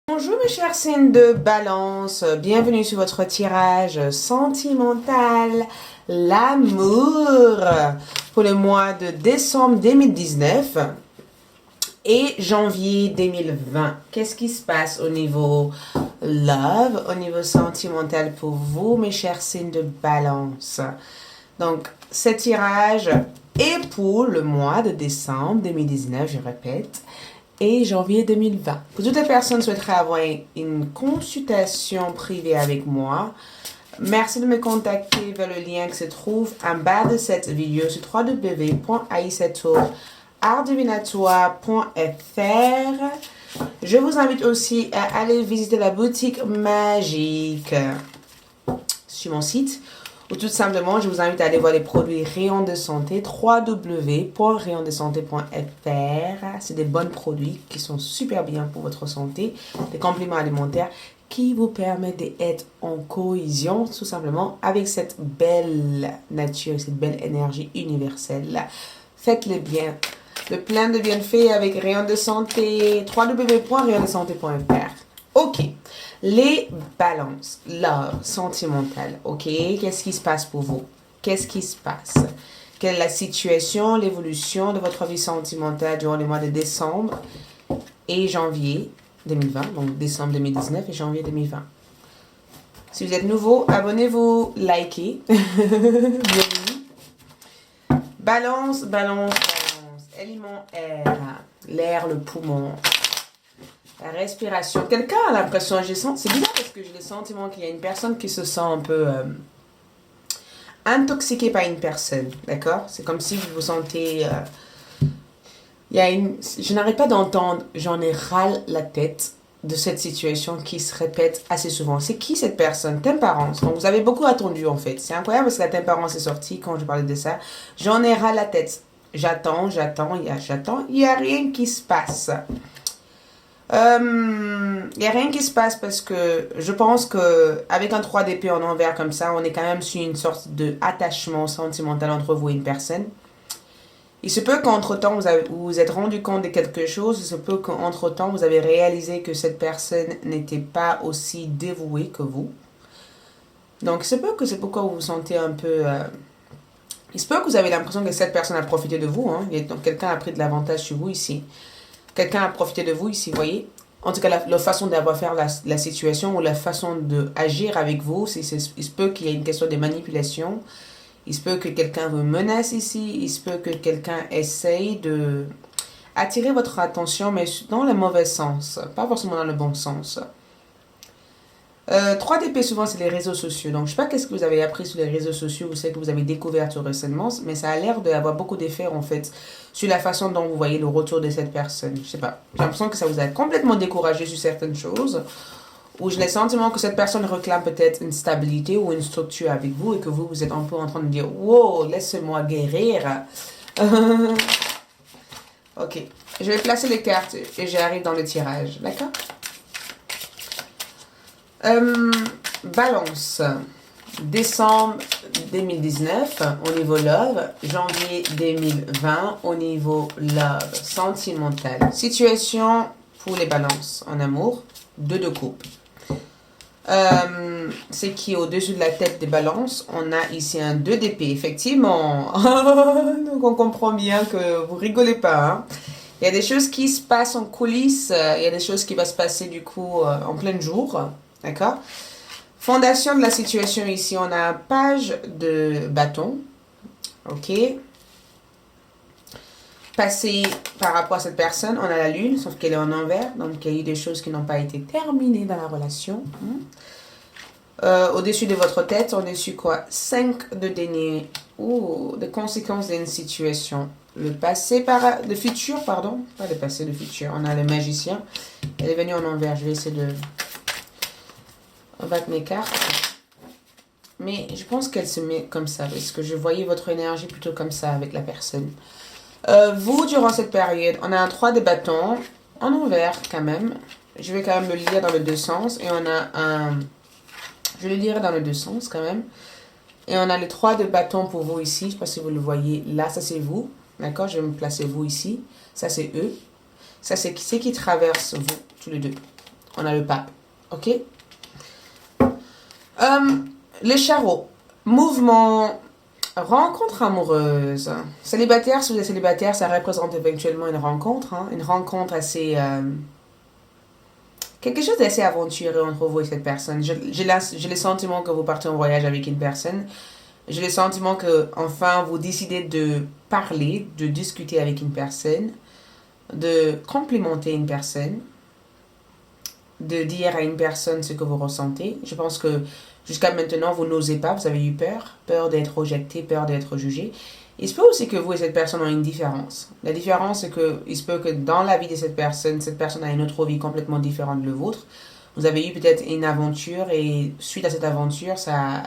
Bonjour mes chers signes de balance, bienvenue sur votre tirage sentimental, l'amour pour le mois de décembre 2019 et janvier 2020. Qu'est-ce qui se passe au niveau love, au niveau sentimental pour vous mes chers signes de balance? Donc ce tirage est pour le mois de décembre 2019, je répète, et janvier 2020. Pour toutes les personnes qui souhaiteraient avoir une consultation privée avec moi, merci de me contacter vers le lien qui se trouve en bas de cette vidéo sur www.aisatour.artdivinatoire.fr. Je vous invite aussi à aller visiter la boutique magique sur mon site. Ou tout simplement, je vous invite à aller voir les produits Rayon de Santé, www.rayondesanté.fr. C'est des bons produits qui sont super bien pour votre santé, des compléments alimentaires qui vous permettent d'être en cohésion, tout simplement, avec cette belle nature, cette belle énergie universelle. Faites-le bien. Le plein de bienfaits avec Rayon de Santé, www.rayondesanté.fr. Ok. Les balances, love, sentimental, ok? Qu'est-ce qui se passe pour vous? Qu'est-ce qui se passe? Quelle est la situation, l'évolution de votre vie sentimentale durant les mois de décembre et janvier 2020, donc décembre 2019 et janvier 2020. Si vous êtes nouveau, abonnez-vous, likez. Bienvenue. Balance, balance, balance. Élément air, l'air, le poumon. La respiration. Quelqu'un a l'impression, c'est bizarre parce que j'ai le sentiment qu'il y a une personne qui se sent un peu intoxiquée par une personne, d'accord? C'est comme si vous vous sentez... je n'arrête pas d'entendre, j'en ai ras la tête de cette situation qui se répète assez souvent. C'est qui cette personne? Temperance. Donc vous avez beaucoup attendu en fait. C'est incroyable parce que la Temperance est sortie quand je parlais de ça. J'en ai ras la tête. J'attends, il n'y a rien qui se passe. Il n'y a rien qui se passe parce que je pense que avec un 3 d'épée en envers comme ça, on est quand même sur une sorte d'attachement sentimental entre vous et une personne. Il se peut qu'entre-temps, vous vous êtes rendu compte de quelque chose. Il se peut qu'entre-temps, vous avez réalisé que cette personne n'était pas aussi dévouée que vous. Donc, il se peut que c'est pourquoi vous vous sentez un peu... Il se peut que vous avez l'impression que cette personne a profité de vous. Hein. Donc, quelqu'un a pris de l'avantage sur vous ici. Quelqu'un a profité de vous ici, vous voyez. En tout cas, la façon d'avoir faire la situation ou la façon d'agir avec vous, il se peut qu'il y ait une question de manipulation. Il se peut que quelqu'un vous menace ici. Il se peut que quelqu'un essaye de attirer votre attention, mais dans le mauvais sens. Pas forcément dans le bon sens. 3 d'épée, souvent, c'est les réseaux sociaux. Donc, je ne sais pas qu'est-ce que vous avez appris sur les réseaux sociaux ou ce que vous avez découvert tout récemment, mais ça a l'air d'avoir beaucoup d'effets, en fait, sur la façon dont vous voyez le retour de cette personne. Je sais pas. J'ai l'impression que ça vous a complètement découragé sur certaines choses, ou j'ai le sentiment que cette personne réclame peut-être une stabilité ou une structure avec vous et que vous êtes un peu en train de dire « Wow, laisse-moi guérir. » Ok. Je vais placer les cartes et j'arrive dans le tirage. D'accord? Balance. Décembre 2019 au niveau love. Janvier 2020 au niveau love. Sentimental. Situation pour les balances en amour. 2 de coupe. C'est qui au-dessus de la tête des balances. On a ici un 2 d'épée. Effectivement. Donc on comprend bien que vous rigolez pas. Hein? Il y a des choses qui se passent en coulisses. Il y a des choses qui vont se passer du coup en plein jour. D'accord? Fondation de la situation ici, on a un page de bâton. Ok? Passé par rapport à cette personne, on a la lune, sauf qu'elle est en envers. Donc, il y a eu des choses qui n'ont pas été terminées dans la relation. Au-dessus de votre tête, on est sur quoi? 5 de denier. De conséquences d'une situation. Le futur, pardon. Pas le passé, le futur. On a le magicien. Elle est venue en envers. Je vais essayer de... avec mes cartes. Mais je pense qu'elle se met comme ça. Parce que je voyais votre énergie plutôt comme ça avec la personne. Vous, durant cette période, on a un 3 de bâton. En envers, quand même. Je vais quand même le lire dans les deux sens. Et on a un... Je le lirai dans les deux sens, quand même. Et on a le 3 de bâton pour vous ici. Je ne sais pas si vous le voyez. Là, ça c'est vous. D'accord? Je vais me placer vous ici. Ça c'est eux. Ça c'est qui traverse vous, tous les deux. on a le pape. Ok? Les charreaux. Mouvement. Rencontre amoureuse. Célibataire, si vous êtes célibataire, ça représente éventuellement une rencontre. Hein, une rencontre assez... quelque chose d'assez aventureux entre vous et cette personne. J'ai le sentiment que vous partez en voyage avec une personne. J'ai le sentiment que, enfin, vous décidez de parler, de discuter avec une personne, de complimenter une personne, de dire à une personne ce que vous ressentez. Je pense que jusqu'à maintenant, vous n'osez pas, vous avez eu peur, peur d'être rejeté, peur d'être jugé. Il se peut aussi que vous et cette personne ont une différence. La différence, c'est que il se peut que dans la vie de cette personne a une autre vie complètement différente de la vôtre. Vous avez eu peut-être une aventure et suite à cette aventure, ça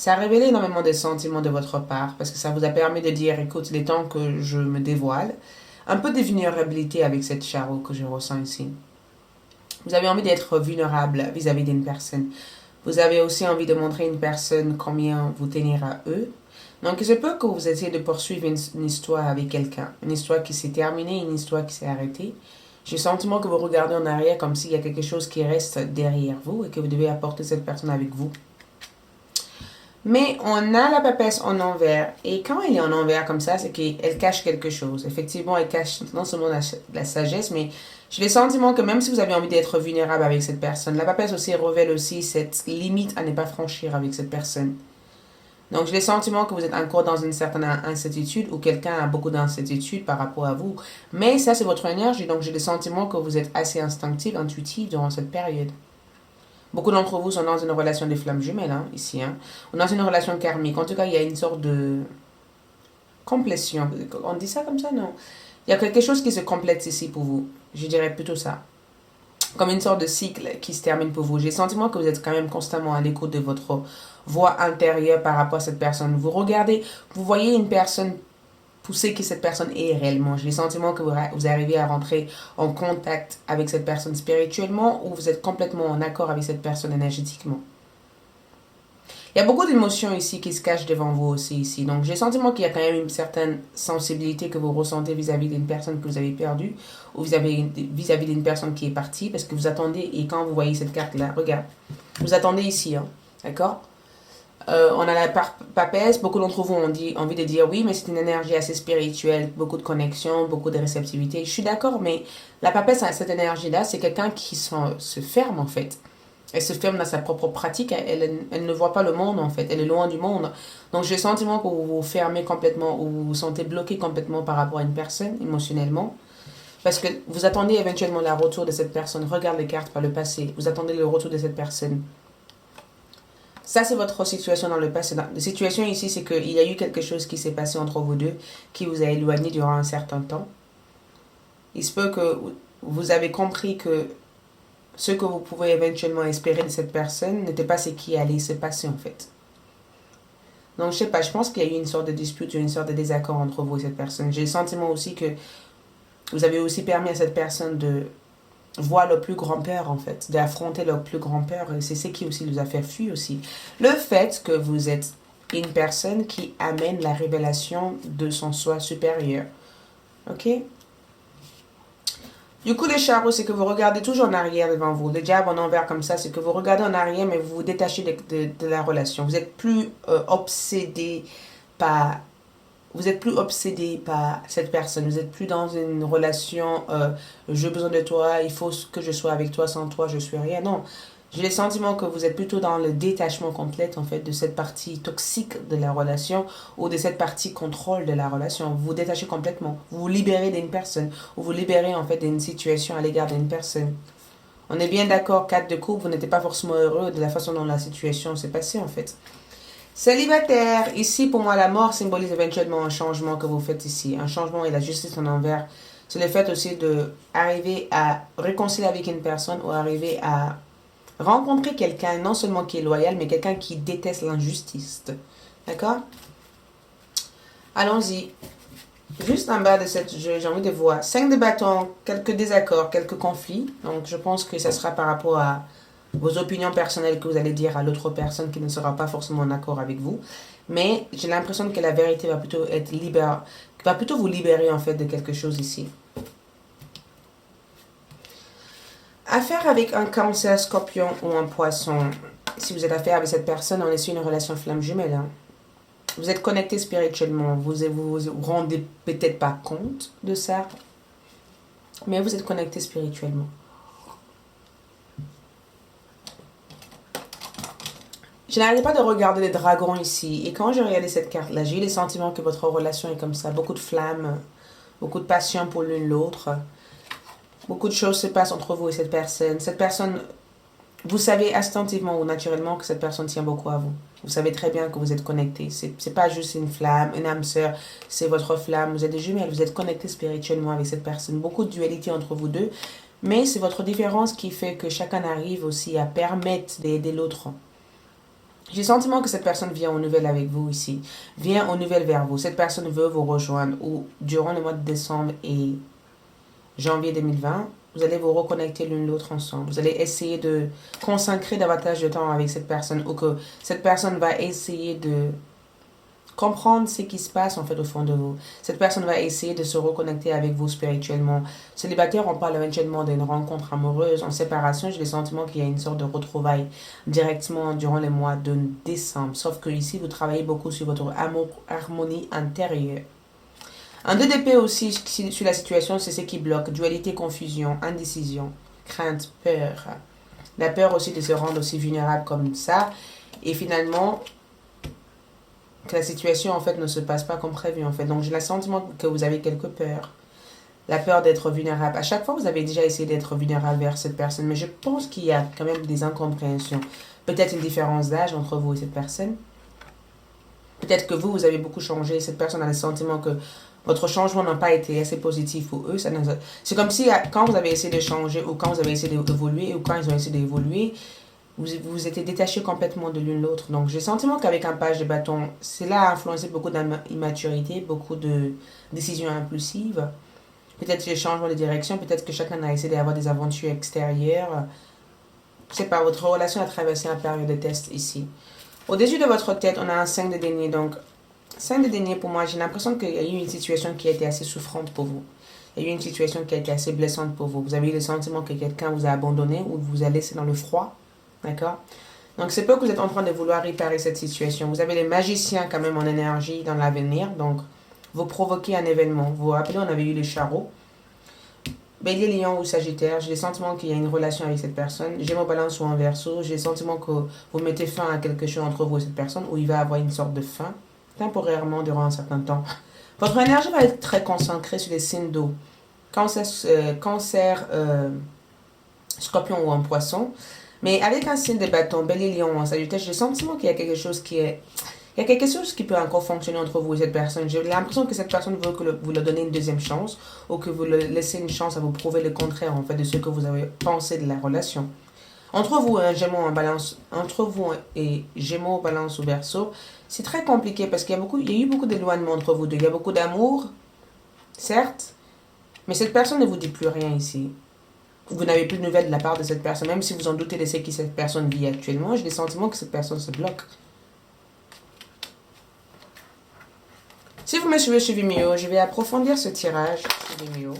a révélé énormément de sentiments de votre part parce que ça vous a permis de dire, écoute, il est temps que je me dévoile. Un peu de vulnérabilité avec cette charreau que je ressens ici. Vous avez envie d'être vulnérable vis-à-vis d'une personne. Vous avez aussi envie de montrer à une personne combien vous tenez à eux. Donc, il se peut que vous essayez de poursuivre une histoire avec quelqu'un. Une histoire qui s'est terminée, une histoire qui s'est arrêtée. J'ai le sentiment que vous regardez en arrière comme s'il y a quelque chose qui reste derrière vous et que vous devez apporter cette personne avec vous. Mais on a la papesse en envers. Et quand elle est en envers comme ça, c'est qu'elle cache quelque chose. Effectivement, elle cache non seulement la sagesse, mais j'ai le sentiment que même si vous avez envie d'être vulnérable avec cette personne, la papesse aussi révèle aussi cette limite à ne pas franchir avec cette personne. Donc, j'ai le sentiment que vous êtes encore dans une certaine incertitude ou quelqu'un a beaucoup d'incertitude par rapport à vous. Mais ça, c'est votre énergie. Donc, j'ai le sentiment que vous êtes assez instinctif, intuitif durant cette période. Beaucoup d'entre vous sont dans une relation de flammes jumelles, hein, ici. Hein. Ou dans une relation karmique. En tout cas, il y a une sorte de complétion. On dit ça comme ça, non? Il y a quelque chose qui se complète ici pour vous. Je dirais plutôt ça. Comme une sorte de cycle qui se termine pour vous. J'ai le sentiment que vous êtes quand même constamment à l'écoute de votre voix intérieure par rapport à cette personne. Vous regardez, vous voyez une personne pousser qui cette personne est réellement. J'ai le sentiment que vous arrivez à rentrer en contact avec cette personne spirituellement ou vous êtes complètement en accord avec cette personne énergétiquement. Il y a beaucoup d'émotions ici qui se cachent devant vous aussi ici. Donc j'ai le sentiment qu'il y a quand même une certaine sensibilité que vous ressentez vis-à-vis d'une personne que vous avez perdue ou vis-à-vis d'une personne qui est partie parce que vous attendez et quand vous voyez cette carte-là, regarde, vous attendez ici, hein, d'accord? On a la papesse, beaucoup d'entre vous ont envie de dire oui, mais c'est une énergie assez spirituelle, beaucoup de connexion, beaucoup de réceptivité. Je suis d'accord, mais la papesse, cette énergie-là, c'est quelqu'un qui se ferme en fait. Elle se ferme dans sa propre pratique, elle ne voit pas le monde en fait, elle est loin du monde. Donc j'ai le sentiment que vous vous fermez complètement ou vous vous sentez bloqué complètement par rapport à une personne émotionnellement. Parce que vous attendez éventuellement le retour de cette personne. Regarde les cartes par le passé, vous attendez le retour de cette personne. Ça, c'est votre situation dans le passé. La situation ici, c'est qu'il y a eu quelque chose qui s'est passé entre vous deux qui vous a éloigné durant un certain temps. Il se peut que vous avez compris que ce que vous pouvez éventuellement espérer de cette personne n'était pas ce qui allait se passer en fait. Donc, je sais pas, je pense qu'il y a eu une sorte de dispute, une sorte de désaccord entre vous et cette personne. J'ai le sentiment aussi que vous avez aussi permis à cette personne de voir leur plus grand peur en fait, d'affronter leur plus grand peur et c'est ce qui aussi nous a fait fuir aussi. Le fait que vous êtes une personne qui amène la révélation de son soi supérieur. Ok? Du coup, les charreaux, c'est que vous regardez toujours en arrière devant vous. Le diable en envers comme ça, c'est que vous regardez en arrière mais vous vous détachez de la relation. Vous êtes plus obsédé par... Vous êtes plus obsédé par cette personne. Vous êtes plus dans une relation, j'ai besoin de toi, il faut que je sois avec toi, sans toi, je suis rien. Non. J'ai le sentiment que vous êtes plutôt dans le détachement complet, en fait, de cette partie toxique de la relation ou de cette partie contrôle de la relation. Vous vous détachez complètement. Vous vous libérez d'une personne ou vous libérez, en fait, d'une situation à l'égard d'une personne. On est bien d'accord, 4 de coupe, vous n'êtes pas forcément heureux de la façon dont la situation s'est passée, en fait. Célibataire, ici pour moi la mort symbolise éventuellement un changement que vous faites ici. Un changement et la justice en envers. C'est le fait aussi de arriver à réconcilier avec une personne ou arriver à rencontrer quelqu'un non seulement qui est loyal mais quelqu'un qui déteste l'injustice. D'accord? Allons-y. Juste en bas de cette jeu, j'ai envie de voir 5 de bâtons, quelques désaccords, quelques conflits. Donc je pense que ça sera par rapport à vos opinions personnelles que vous allez dire à l'autre personne qui ne sera pas forcément en accord avec vous. Mais j'ai l'impression que la vérité va plutôt être va plutôt vous libérer en fait de quelque chose ici. Affaire avec un cancer, scorpion ou un poisson. Si vous êtes affaire avec cette personne, on est sur une relation flamme jumelle. Hein. Vous êtes connecté spirituellement. Vous vous rendez peut-être pas compte de ça. Mais vous êtes connecté spirituellement. Je n'arrête pas de regarder les dragons ici. Et quand j'ai regardé cette carte-là, j'ai eu le sentiment que votre relation est comme ça. Beaucoup de flammes, beaucoup de passion pour l'une l'autre. Beaucoup de choses se passent entre vous et cette personne. Cette personne, vous savez instinctivement ou naturellement que cette personne tient beaucoup à vous. Vous savez très bien que vous êtes connectés. C'est pas juste une flamme, une âme sœur. C'est votre flamme. Vous êtes des jumelles. Vous êtes connectés spirituellement avec cette personne. Beaucoup de dualité entre vous deux. Mais c'est votre différence qui fait que chacun arrive aussi à permettre d'aider l'autre. J'ai le sentiment que cette personne vient aux nouvelles avec vous ici, vient aux nouvelles vers vous. Cette personne veut vous rejoindre ou durant le mois de décembre et janvier 2020, vous allez vous reconnecter l'une l'autre ensemble. Vous allez essayer de consacrer davantage de temps avec cette personne ou que cette personne va essayer de comprendre ce qui se passe en fait au fond de vous. Cette personne va essayer de se reconnecter avec vous spirituellement. Célibataire, on parle éventuellement d'une rencontre amoureuse. En séparation, j'ai le sentiment qu'il y a une sorte de retrouvaille directement durant les mois de décembre. Sauf que ici, vous travaillez beaucoup sur votre amour, harmonie intérieure. Un 2 d'épée aussi sur la situation, c'est ce qui bloque. Dualité, confusion, indécision, crainte, peur. La peur aussi de se rendre aussi vulnérable comme ça. Et finalement, que la situation en fait ne se passe pas comme prévu en fait. Donc j'ai le sentiment que vous avez quelques peurs. La peur d'être vulnérable. À chaque fois, vous avez déjà essayé d'être vulnérable vers cette personne, mais je pense qu'il y a quand même des incompréhensions. Peut-être une différence d'âge entre vous et cette personne. Peut-être que vous avez beaucoup changé. Cette personne a le sentiment que votre changement n'a pas été assez positif pour eux. C'est comme si quand vous avez essayé de changer ou quand vous avez essayé d'évoluer ou quand ils ont essayé d'évoluer, vous étiez détaché complètement de l'une l'autre. Donc, j'ai le sentiment qu'avec un page de bâton, cela a influencé beaucoup d'immaturité, beaucoup de décisions impulsives. Peut-être des changements de direction, peut-être que chacun a essayé d'avoir des aventures extérieures. Je sais pas, votre relation a traversé une période de test ici. Au-dessus de votre tête, on a un 5 de denier. Donc, 5 de denier, pour moi, j'ai l'impression qu'il y a eu une situation qui a été assez souffrante pour vous. Il y a eu une situation qui a été assez blessante pour vous. Vous avez eu le sentiment que quelqu'un vous a abandonné ou vous a laissé dans le froid. D'accord? Donc, c'est pas que vous êtes en train de vouloir réparer cette situation. Vous avez les magiciens quand même en énergie dans l'avenir. Donc, vous provoquez un événement. Vous vous rappelez, on avait eu les charreaux. Bélier, Lion ou Sagittaire, j'ai le sentiment qu'il y a une relation avec cette personne. Gémeaux, Balance ou en Verseau, j'ai le sentiment que vous mettez fin à quelque chose entre vous et cette personne ou il va avoir une sorte de fin, temporairement durant un certain temps. Votre énergie va être très concentrée sur les signes d'eau. Cancer, Scorpion ou en Poisson. Mais avec un signe de bâton, Bélier, Lion ou en Sagittaire, j'ai le sentiment qu'il y a quelque chose qui est... Il y a quelque chose qui peut encore fonctionner entre vous et cette personne. J'ai l'impression que cette personne veut que vous leur donnez une deuxième chance ou que vous leur laissez une chance à vous prouver le contraire en fait de ce que vous avez pensé de la relation. Entre vous et Gémeaux en Balance, entre vous et Gémeaux, Balance ou Verseau, c'est très compliqué parce qu'il y a eu beaucoup d'éloignement entre vous deux. Il y a beaucoup d'amour, certes, mais cette personne ne vous dit plus rien ici. Vous n'avez plus de nouvelles de la part de cette personne, même si vous en doutez de ce que cette personne vit actuellement. J'ai le sentiment que cette personne se bloque. Si vous me suivez sur Vimeo, je vais approfondir ce tirage sur Vimeo.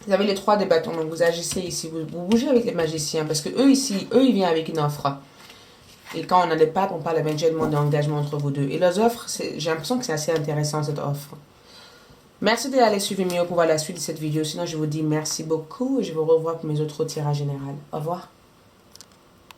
Vous avez les 3 des bâtons, donc vous agissez ici, vous bougez avec les magiciens, parce que eux ici, ils viennent avec une offre. Et quand on a des papes, on parle éventuellement d'engagement entre vous deux. Et leurs offres, j'ai l'impression que c'est assez intéressant cette offre. Merci d'aller suivre Vimeo pour voir la suite de cette vidéo. Sinon, je vous dis merci beaucoup et je vous revois pour mes autres tirages généraux. Au revoir.